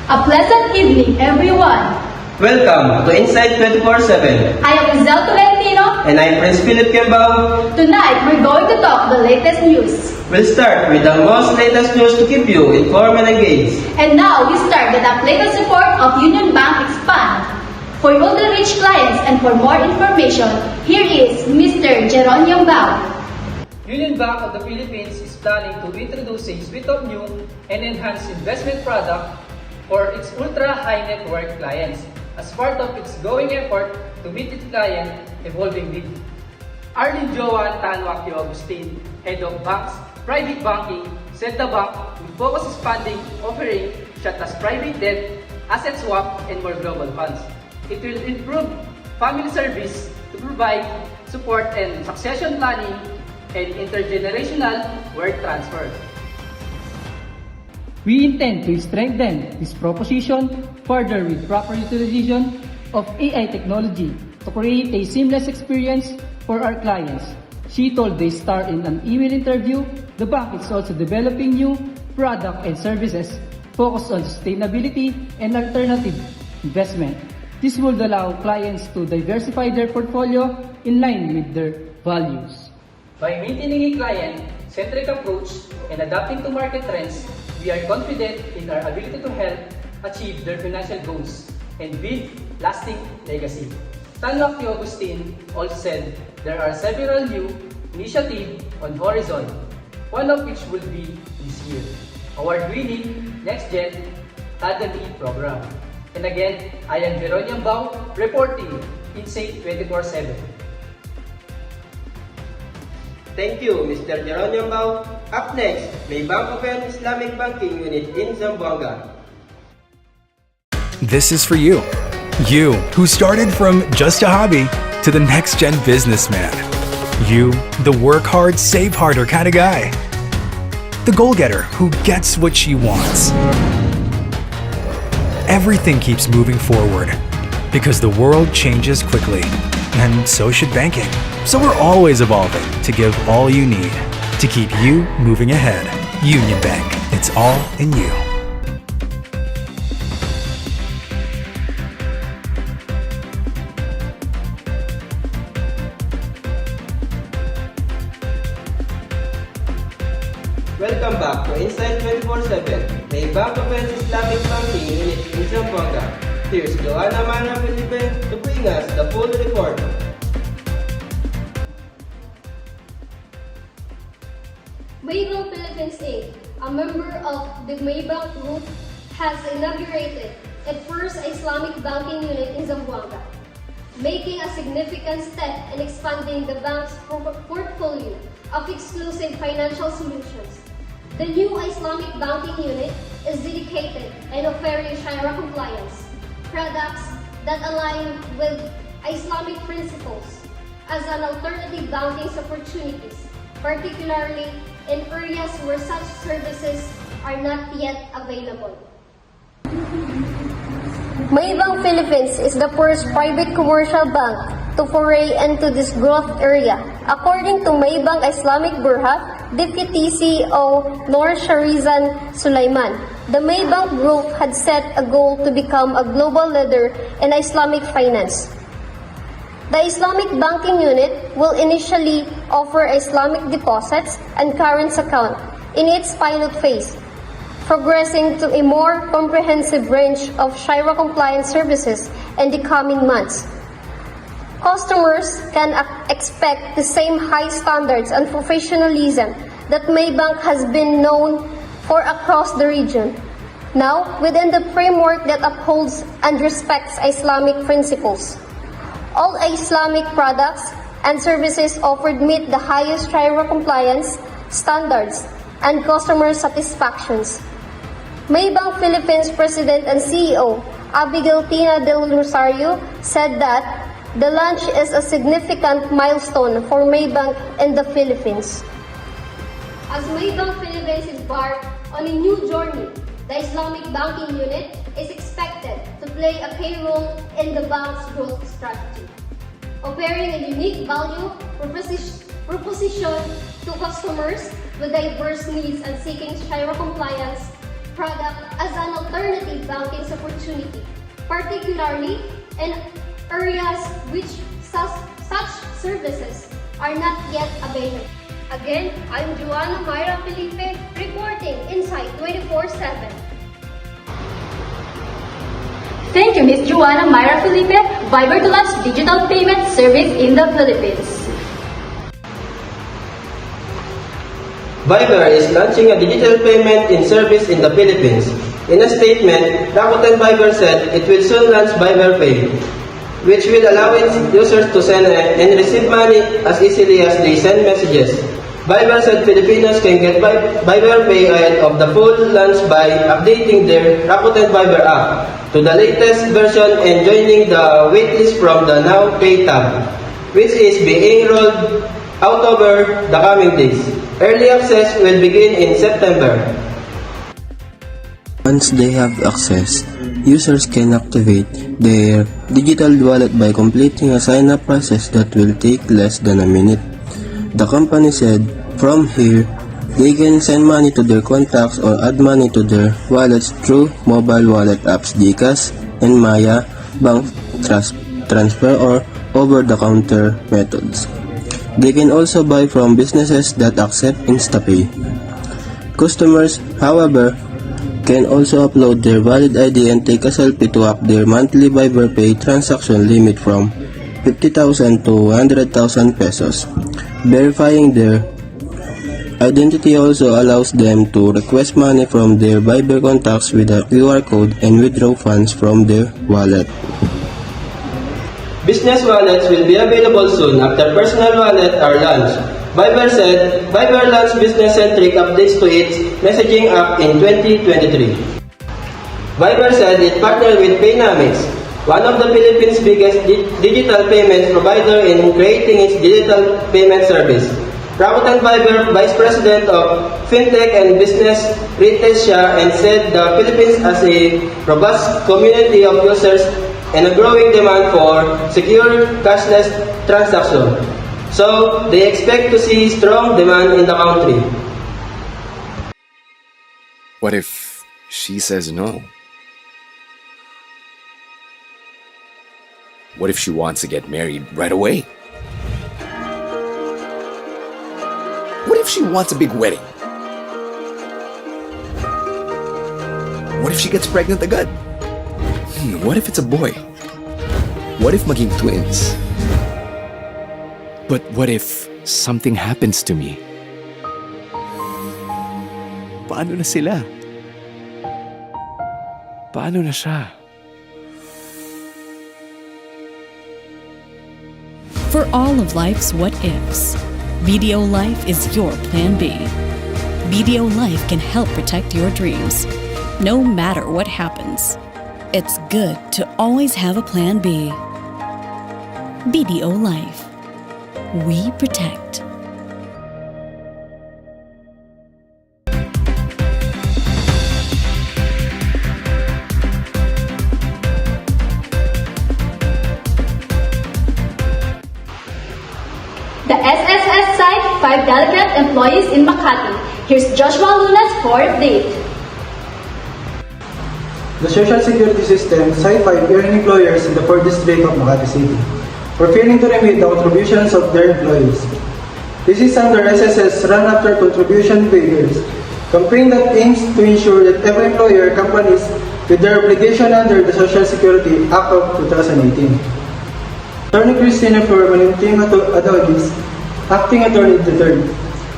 A pleasant evening, everyone. Welcome to Insight 24/7. I am Isel Tolentino. And I'm Prince Philip Kembao. Tonight, we're going to talk the latest news. We'll start with the most latest news to keep you informed and engaged. And now, we start with the latest report of Union Bank Expand. For all the rich clients and for more information, here is Mr. Jeron Yambao. Union Bank of the Philippines is planning to introduce a suite of new and enhanced investment products for its ultra-high net worth clients as part of its growing effort to meet its client evolving needs. Arlene Joan Tanwakyo Agustin, Head of Banks, Private Banking, said the bank will focus its funding offering such as private debt, asset swap, and more global funds. It will improve family service to provide support and succession planning and intergenerational wealth transfer. We intend to strengthen this proposition further with proper utilization of AI technology to create a seamless experience for our clients. She told the Star in an email interview, the bank is also developing new products and services focused on sustainability and alternative investment. This will allow clients to diversify their portfolio in line with their values. By maintaining a client-centric approach and adapting to market trends, we are confident in our ability to help achieve their financial goals and build lasting legacy. Tanwakyo Agustin also said there are several new initiatives on horizon, one of which will be this year, award-winning Next Gen Academy program. And again, I am Jeron Yambao, reporting Insight 24/7. Thank you, Mr. Jeron Yambao. Up next, may Bank of Islamic Banking Unit in Zamboanga. This is for you. You, who started from just a hobby to the next-gen businessman. You, the work hard, save harder kind of guy. The goal-getter who gets what she wants. Everything keeps moving forward because the world changes quickly, and so should banking. So we're always evolving to give all you need to keep you moving ahead. Union Bank, it's all in you. Welcome back to Insight 24/7. May Bank of Islamic Banking Unit in Zamboanga. Here's Joanna Mana Felipe to bring us the full report. Maybank Philippines Inc., a member of the Maybank Group, has inaugurated its first Islamic banking unit in Zamboanga, making a significant step in expanding the bank's portfolio of exclusive financial solutions. The new Islamic banking unit is dedicated and offering Sharia compliance products that align with Islamic principles as an alternative banking opportunities, particularly in areas where such services are not yet available. Maybank Philippines is the first private commercial bank to foray into this growth area. According to Maybank Islamic Burha, Deputy CEO Noor Sharizan Sulaiman, the Maybank Group had set a goal to become a global leader in Islamic finance. The Islamic banking unit will initially offer Islamic deposits and current account in its pilot phase, progressing to a more comprehensive range of Sharia compliance services in the coming months. Customers can expect the same high standards and professionalism that Maybank has been known for across the region, now within the framework that upholds and respects Islamic principles. All Islamic products and services offered meet the highest Sharia compliance standards and customer satisfactions. Maybank Philippines President and CEO Abigail Tina Del Rosario said that the launch is a significant milestone for Maybank in the Philippines. As Maybank Philippines embarks on a new journey, the Islamic banking unit is expected to play a key role in the bank's growth strategy, offering a unique value proposition to customers with diverse needs and seeking Sharia compliance product as an alternative banking opportunity, particularly in areas which such services are not yet available. Again, I'm Joanna Mayra Felipe reporting Insight 24/7. Thank you, Ms. Joanna Myra Felipe, Viber to launch digital payment service in the Philippines. Viber is launching a digital payment in service in the Philippines. In a statement, Rakuten Viber said it will soon launch Viber Pay, which will allow its users to send and receive money as easily as they send messages. Viber said Filipinos can get Viber Pay ahead of the full launch by updating their Rakuten Viber app to the latest version and joining the waitlist from the Now Pay tab, which is being rolled out over the coming days. Early access will begin in September. Once they have access, users can activate their digital wallet by completing a sign-up process that will take less than a minute. The company said, from here, they can send money to their contacts or add money to their wallets through mobile wallet apps GCash and Maya, bank transfer or over-the-counter methods. They can also buy from businesses that accept InstaPay. Customers, however, can also upload their valid ID and take a selfie to up their monthly Viber Pay transaction limit from 50,000 to 100,000 pesos. Verifying their identity also allows them to request money from their Viber contacts with a QR code and withdraw funds from their wallet. Business wallets will be available soon after personal wallet are launched. Viber said Viber launched business-centric updates to its messaging app in 2023. Viber said it partnered with Paynamics, one of the Philippines' biggest digital payments provider in creating its digital payment service. Rakuten Viber Vice President of Fintech and Business, Ritesh and said the Philippines has a robust community of users and a growing demand for secure cashless transactions. So, they expect to see strong demand in the country. What if she says no? What if she wants to get married right away? What if she wants a big wedding? What if she gets pregnant agad? What if it's a boy? What if maging twins? But what if something happens to me? Paano na sila? Paano na siya? For all of life's what-ifs, BDO Life is your plan B. BDO Life can help protect your dreams, no matter what happens. It's good to always have a plan B. BDO Life. We protect. The SSS site, 5 delegate employees in Makati. Here's Joshua Lunas for update. The Social Security System cited 5 earning employers in the 4th District of Makati City for failing to remit the contributions of their employees. This is under SSS Run After Contribution Failures, campaign that aims to ensure that every employer complies with their obligation under the Social Security Act of 2018. Attorney Cristina Flor Valentin Adonis, Acting Attorney at the 3rd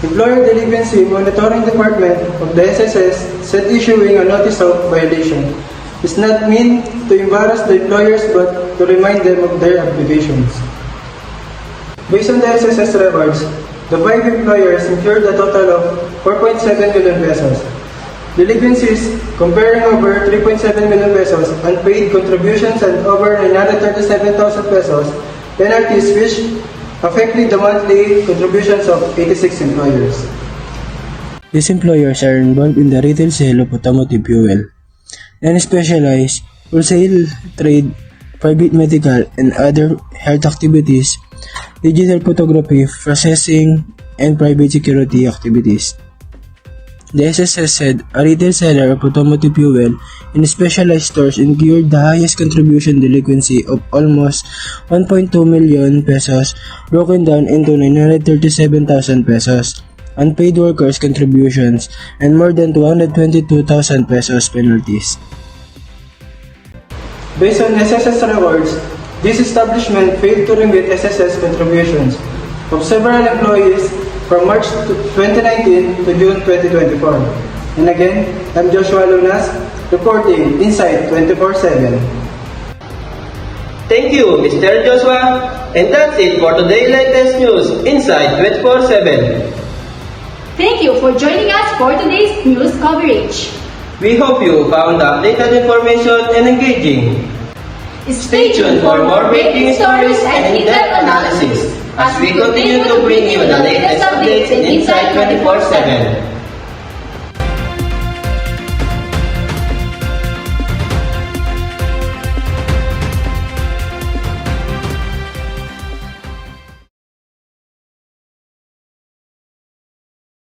Employer Delinquency Monitoring Department of the SSS said issuing a notice of violation is not meant to embarrass the employers but to remind them of their obligations. Based on the SSS records, the 5 employers incurred a total of 4.7 million pesos. Delinquencies comparing over 3.7 million pesos unpaid contributions and over 937,000 pesos penalties which affected the monthly contributions of 86 employers. These employers are involved in the retail sale of automotive fuel and specialized wholesale trade, private medical and other health activities, digital photography, processing, and private security activities. The SSS said a retail seller of automotive fuel in specialized stores incurred the highest contribution delinquency of almost 1.2 million pesos, broken down into 937,000 pesos, unpaid workers' contributions, and more than 222,000 pesos penalties. Based on SSS records, this establishment failed to remit SSS contributions of several employees from March 2019 to June 2024. And again, I'm Joshua Lunas, reporting Inside 24/7. Thank you, Mr. Joshua. And that's it for today's latest news, Inside 24/7. Thank you for joining us for today's news coverage. We hope you found the updated information and engaging. Stay tuned for more breaking stories and in-depth analysis as we continue to bring you the latest updates in Inside 24/7.